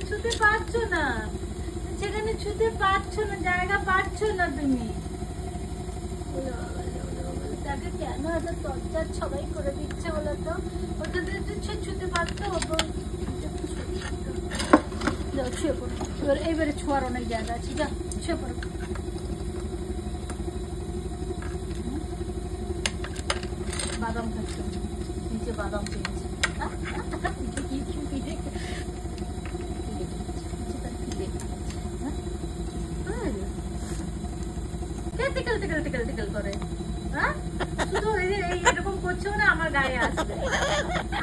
ছুতে পারছো না, সেখানে ছুতে পারছো না, জায়গা পাচ্ছ না তুমি। তাকে কেন এত টর্চার সবাই করে দিচ্ছে বলো তো? ওটা ছুতে পারতো, যাও ছুঁয়ে পড়ো। এবার এইবারে ছোঁয়ার অনেক জায়গা আছে, যা ছুঁয়ে পড়ো। বাদাম খাচ্ছে, নিচে বাদাম পেয়েছে। এরকম করছো না, আমার গায়ে আসবে।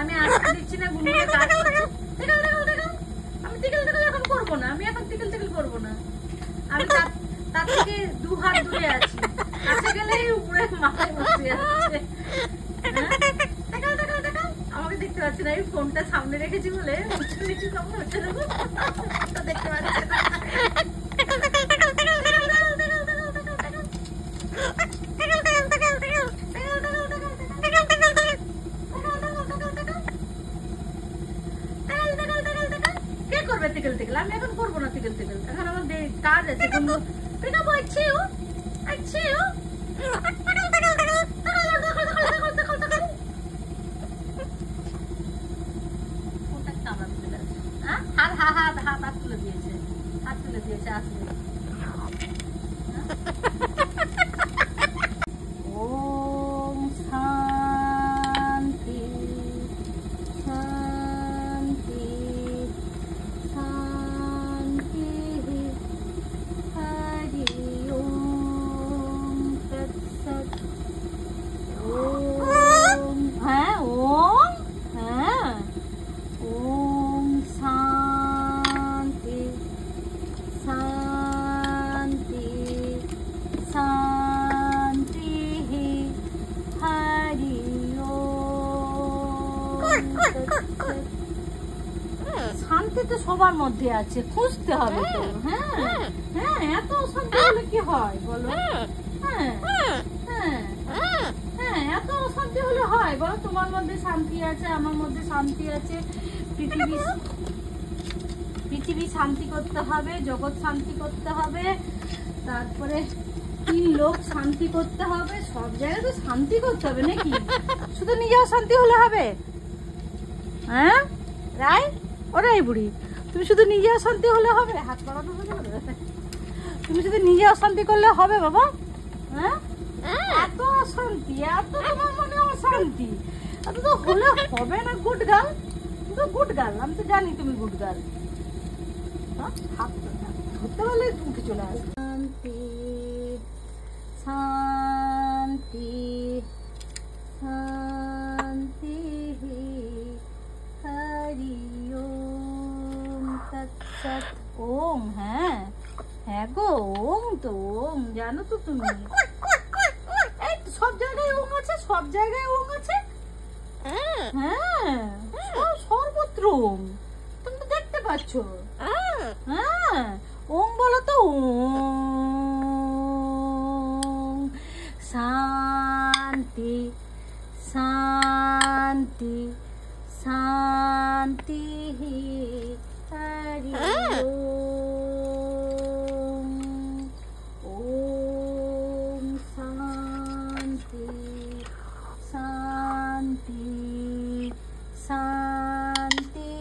আমি আসতে দিচ্ছি না, ঘুমিয়ে কাজ করছি। আমি টিকেল টিকেল এখন করবো না, আমি এখন টিকেল টিকেল করবো না। আমি তার থেকে 2 হাত দূরে আছি, কাছে গেলেই উপরে মাথায় বসে যাচ্ছে। আমাকে দেখতে পাচ্ছি না, এই ফোনটা সামনে রেখেছি বলে উঁচু নিচু কেমন হচ্ছে দেখো, দেখতে পাচ্ছি না। টিকেল টিকেল আমি এখন করবো না, টিকেল টিকেল এখন আমার কাজ আছে। হাত তুলে দিয়েছে, আসলে ওম শান্তি শান্তি শান্তি হরি ওম তৎসৎ। ওম হ্যাঁ ওম হ্যাঁ ওম শান্তি শান্তি শান্তি হরি ওম তৎসৎ। শান্তি তো সবার মধ্যে আছে, খুঁজতে হবে তো। হ্যাঁ হ্যাঁ, এত অশান্তি হলে কি হয় বলো? হ্যাঁ হ্যাঁ হ্যাঁ, এত অশান্তি হলে হয় বলো? তোমার মধ্যে শান্তি আছে, আমার মধ্যে শান্তি আছে, পৃথিবী শান্তি করতে হবে, জগৎ শান্তি করতে হবে, তারপরে 3 লোক শান্তি করতে হবে, সব জায়গায় তো শান্তি করতে হবে নাকি? শুধু নিজেও শান্তি হলে হবে? হ্যাঁ রাই, ওরাই বুড়ি, তুমি শুধু নিজে অশান্তি হলে হবে? হাত পাড়ানো হলে হবে? তুমি শুধু নিজে অশান্তি করলে হবে বাবা? হ্যাঁ, এত অশান্তি, এত তোমার মনে অশান্তি, এত তো হলে হবে না। গুড গার্ল, তুমি তো গুড গার্ল, আমি তো জানি তুমি গুড গার্ল। হাত ধরতে পারলে উঠে চলে আসবে। শান্তি শান্তি শান্তি হরি ওম তৎসৎ। ওম, হ্যাঁ হ্যাঁ গো, ওম তো ওম, জানো তো তুমি। এই সব জায়গায় ওম আছে, সব জায়গায় ওম আছে। হ্যাঁ, সর্বত্র ওম, তুমি তো দেখতে পাচ্ছ। হ্যাঁ, ওম বলো তো। ওম শান্তি শান্তি শান্তি হরি ওম। ওম শান্তি শান্তি শান্তি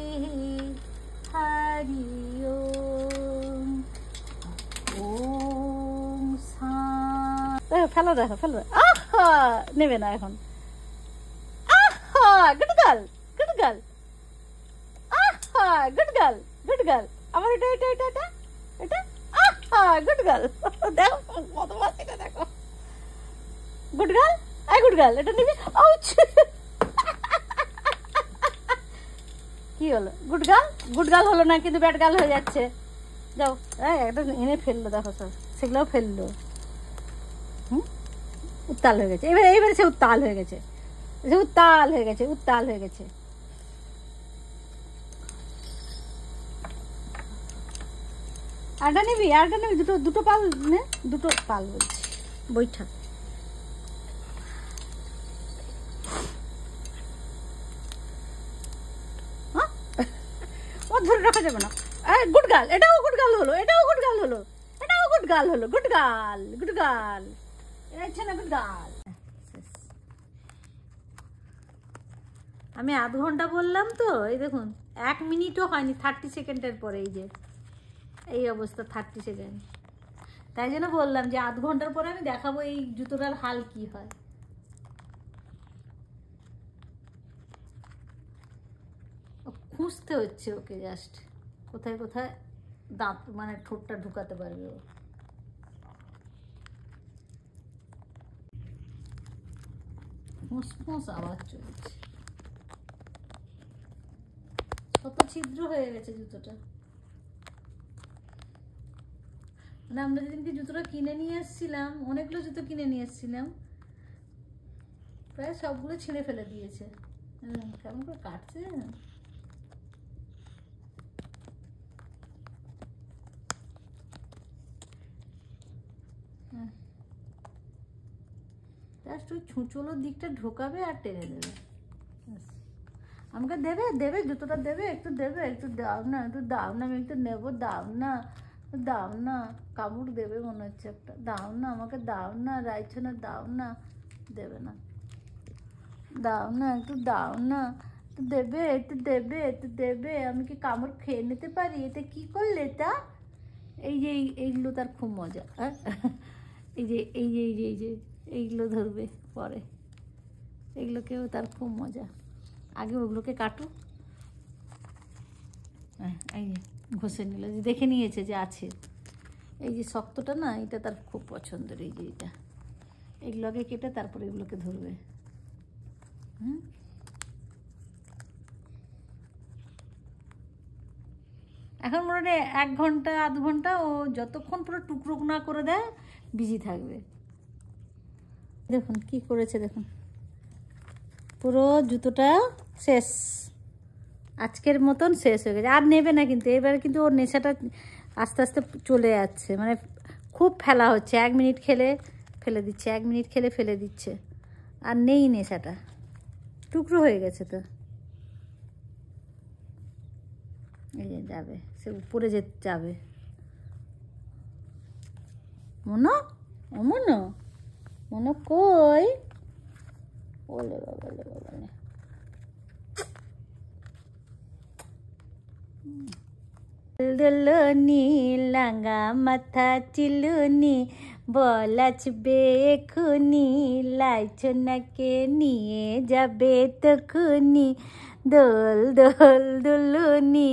হরি ওম। ওম শান্তি। ফেলো দেখো, ফেলো। আহা, নেবে না এখন। আহা, গুড গার্ল, গুড গার্ল। আহা, গুড গার্ল, গুড গার্ল। আমার এটা এটা এটা এটা এটা। আহা, গুড গার্ল। দেখো কত বাচ্চাটা, দেখো। Good girl, I good girl. এটা নিবি। আউচ। কি হলো? গুড গার্ল, গুড গার্ল হলো না, কিন্তু ব্যাড গার্ল হয়ে যাচ্ছে। যাও, একটা এনে ফেললো, দেখো সব সেগুলোও ফেললো। উত্তাল হয়ে গেছে এবারে, এইবারে সে উত্তাল হয়ে গেছে, সে উত্তাল হয়ে গেছে, উত্তাল হয়ে গেছে। আরটা নিবি, আরটা নিবি। দুটো দুটো পাল নে, দুটো পাল বলছি, বৈঠা। ও ধরে রাখা যাবে না। গুড গার্ল, এটাও গুড গার্ল হলো, এটাও গুড গার্ল হলো, এটাও গুড গার্ল হলো। Good girl, good girl. এটা না গুড গার্ল। আমি আধ ঘন্টা বললাম তো, এই দেখুন 1 মিনিটও হয়নি, 30 সেকেন্ডের পরে এই যে এই অবস্থা, 30 সেকেন্ড। তাই জন্য বললাম যে আধ ঘন্টার পরে আমি দেখাবো এই জুতোটার হাল কি হয়। খুঁজতে হচ্ছে ওকে, জাস্ট কোথায় কোথায় দাঁত মানে ঠোঁটটা ঢুকাতে পারবে ও। ফুঁস আওয়াজ চলছে, কত ছিদ্র হয়ে গেছে জুতোটা। মানে আমরা যেদিনকে জুতোটা কিনে নিয়ে এসেছিলাম, অনেকগুলো জুতো কিনে নিয়ে এসেছিলাম, প্রায় সবগুলো ছিঁড়ে ফেলে দিয়েছে। কেমন করে কাটছে। জাস্ট ওই ছুঁচোলোর দিকটা ঢোকাবে আর টেনে দেবে। আমাকে দেবে, দেবে জুতোটা দেবে, একটু দেবে, একটু দাও না, একটু দাও না, আমি একটু নেবো, দাও না, দাও না। কামড় দেবে মনে হচ্ছে একটা। দাও না, আমাকে দাও না, রাইছো না, দাও না। দেবে না, দাও না, একটু দাও না, একটু দেবে, একটু দেবে, একটু দেবে। আমি কি কামড় খেয়ে নিতে পারি? এটা কি করলে এটা? এই যে এইগুলো তার খুব মজা। এই যে এই যে এই যে এই যে এইগুলো ধরবে পরে, এগুলোকেও তার খুব মজা। আগে ওগুলোকে কাটো। এই যে ঘষে নিল, যে দেখে নিয়েছে যে আছে। এই যে শক্তটা না, এটা তার খুব পছন্দের। এই যে এটা, এগুলো আগে কেটে তারপরে এগুলোকে ধরবে। এখন মনে হয় 1 ঘন্টা আধ ঘন্টা ও যতক্ষণ পুরো টুকরো না করে দেয় বিজি থাকবে। দেখুন কি করেছে, দেখুন পুরো জুতোটা শেষ, আজকের মতন শেষ হয়ে গেছে। আর নেবে না কিন্তু, এবার কিন্তু ওর নেশাটা আস্তে আস্তে চলে যাচ্ছে। মানে খুব ফেলা হচ্ছে, 1 মিনিট খেলে ফেলে দিচ্ছে, 1 মিনিট খেলে ফেলে দিচ্ছে। আর নেই নেশাটা, টুকরো হয়ে গেছে তো। এই যে যাবে, সে উপরে যাবে। মনো, ও মনো, মনো কই? ওলে বাবা, ওলে বাবা। দুলুনি লাঙ্গা মাথা চিলুনি, বলাচবে এখুনি, লাইছনাকে নিয়ে যাবে তখুনি। দোল দোল দুলুনি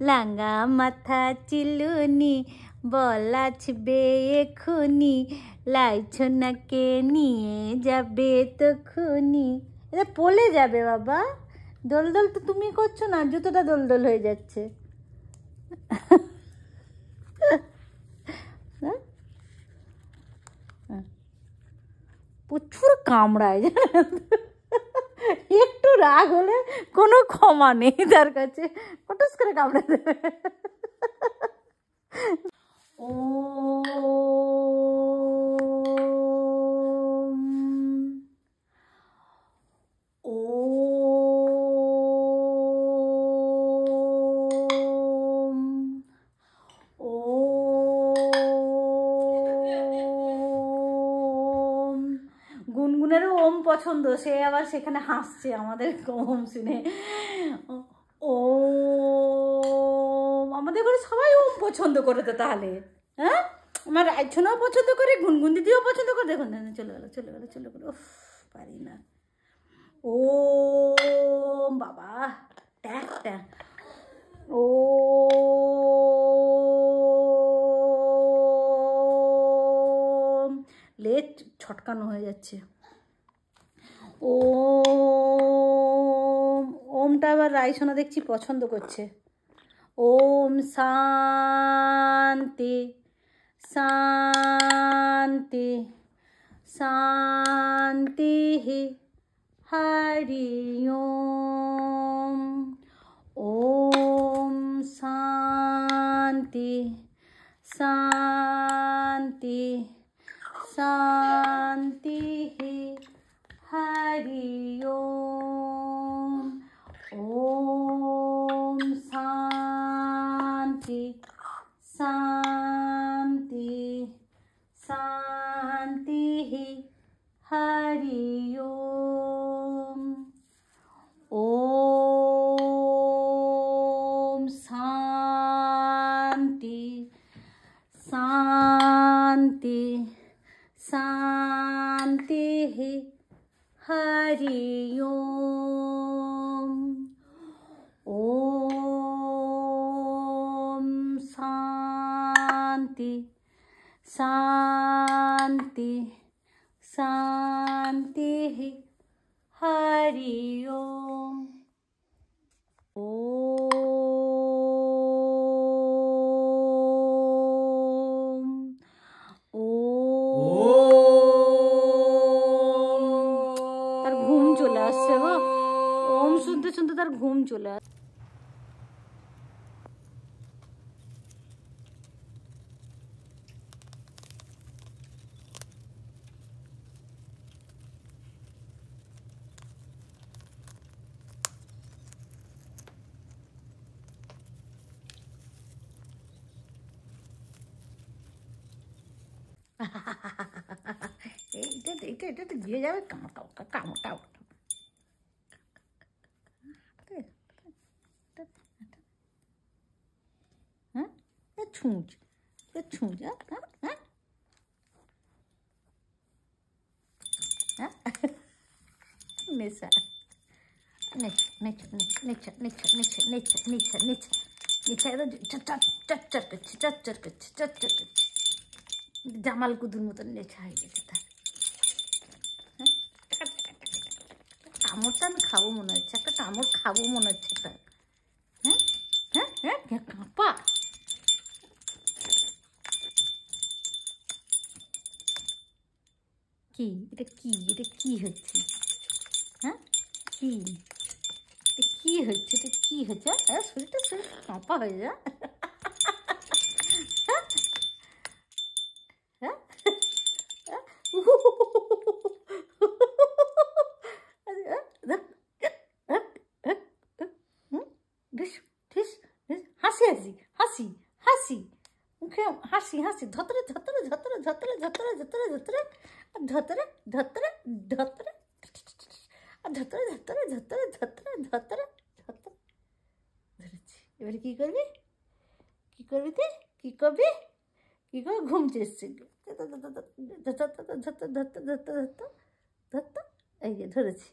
লাঙ্গা মাথা চিলুনি, বল আসবে এখুনি, লাইছনাকে নিয়ে যাবে তখুনি। এটা পলে যাবে বাবা, দোল দোল তো তুমি করছো না, জুতোটা দোল দোল হয়ে যাচ্ছে। প্রচুর কামড়ায় জানেন, একটু রাগ হলে কোনো ক্ষমা নেই তার কাছে, হঠাৎ করে কামড়ে দেবে। গুনগুনেরও ওম পছন্দ, সে আবার সেখানে হাসছে আমাদের ওম শুনে। ও আমাদের ঘরে সবাই ওম পছন্দ করে তো তাহলে, হ্যাঁ আমার রাইছনাও পছন্দ করে, গুনগুন দিদিও পছন্দ করে। দেখুন চলে গেল চলে গেল চলে গেল, পারি না। ও বাবা ট্যাক ট্যাক, ও লেট ছটকানো হয়ে যাচ্ছে। ওম, ওমটা আবার রাইসোনা দেখছি পছন্দ করছে। ওম শান্তি শান্তি শান্তি হরি ওম। ওম শান্তি শান্তি শান্তি হরি ওম। ওম শান্তি শান্তি শান্তি হরি ওম। ওম শান্তি শান্তি শান্তি হরি ওম। ওম শান্তি শান্তি শান্তি হরি ওম। ওম তার ঘুম চলে আসছে গো, ওম শুনতে শুনতে তার ঘুম চলে আসছে। এইটা এইটা এটা তো গিয়ে যাবে, কামড় কামড় কামড় কামড়। হ্যাঁ ছুঁচ ছুঁচ, হ্যাঁ হ্যাঁ নেশা, নেচা নেচা নেচা নেচা নেচা নেচা নেচা নেচা নেচা একদম চচ্চর করছে চচ্চর করছে চচ্চর করছে, জামাল কুদুর মতন নেচা হয়ে গেছে তার। কামড়টা আমি খাবো মনে হচ্ছে, একটা কামড় খাবো মনে হচ্ছে তার। হ্যাঁ হ্যাঁ হ্যাঁ কাঁপা। কি এটা, কি এটা কি হচ্ছে, হ্যাঁ কি এটা কি হচ্ছে, এটা কি হচ্ছে, শরীরটা শরীর কাঁপা হয়ে যা। হাসি হাসি হাসি হাসি মুখে হাসি হাসি, ধতরে ধতরে ধতরে ধতরে ধতরে ধতরে ধতরে ধতরে ধতরে ধতরে ধতরে ধতরে ধতরে ধতরে ধতরে ধতরে ধরেছি। এবারে কি করবি, কি করবি তুই, কি করবি, কি করে ঘুম চেয়েছে, এই যে ধরেছি।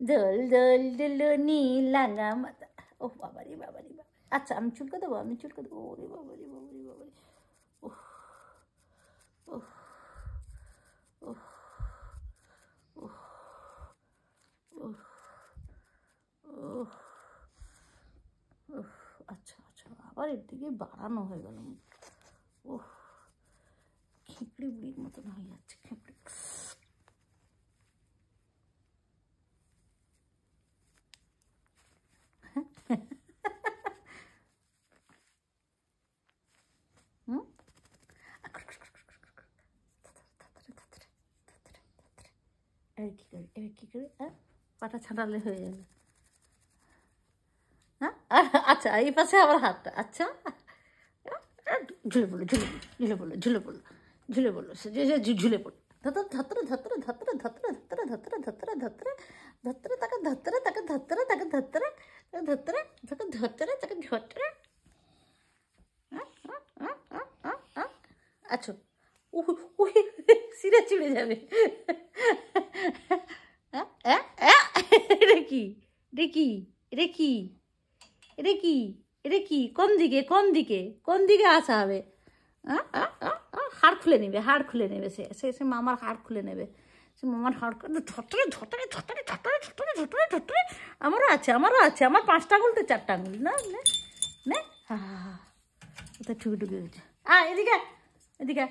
দোল দোল দুলুনি লাঙা মাথা, ও বাবারি বাবারি বাবা। আচ্ছা আমি চুলকে দেবো, আমি চুলকে দেবো, ওরে বাবারি বাবারি বাবারি, ও আবার এর দিকে বাড়ানো হয়ে গেল। ও খেঁকড়ি বুড়ির মতন হয়ে যাচ্ছে, খেঁকড়ি। এবার কি করে হ্যাঁ পাটা ছাড়ালে হয়ে যাবে। হ্যাঁ আচ্ছা এই পাশে আবার হাতটা, আচ্ছা ঝুলে পড়লো ঝুলে পড়লো ঝুলে পড়লো ঝুলে পড়লো সে ঝুলে পড়লো। ধত্রে ধত্রে ধত্রে ধত্রে ধত্রে ধত্রে ধত্রে ধত্রে ধত্রে ধত্রে তাকে ধত্রে তাকে ধত্রে তাকে ধত্রে ধত্রে তাকে ধত্রে তাকে ধত্রে। আচ্ছা সিরে চুড়ে যাবে। এটা কি এটা কি এটা কি এটা কি এটা কি কোন দিকে কোন দিকে কোন দিকে আসা হবে? হাড় খুলে নেবে, হাড় খুলে নেবে, সে সে সে মামার হাড় খুলে নেবে, সে মামার হাড় খুলে ধটরে ধটরে ধটরে ধটরে ধটরে ধটরে ধটরে। আমারও আছে আমারও আছে, আমার 5টা আঙুল তো 4টা আঙুল না নে নে। হা হা হা ওটা ঠুকে ঠুকে গেছে। এদিকে এদিকে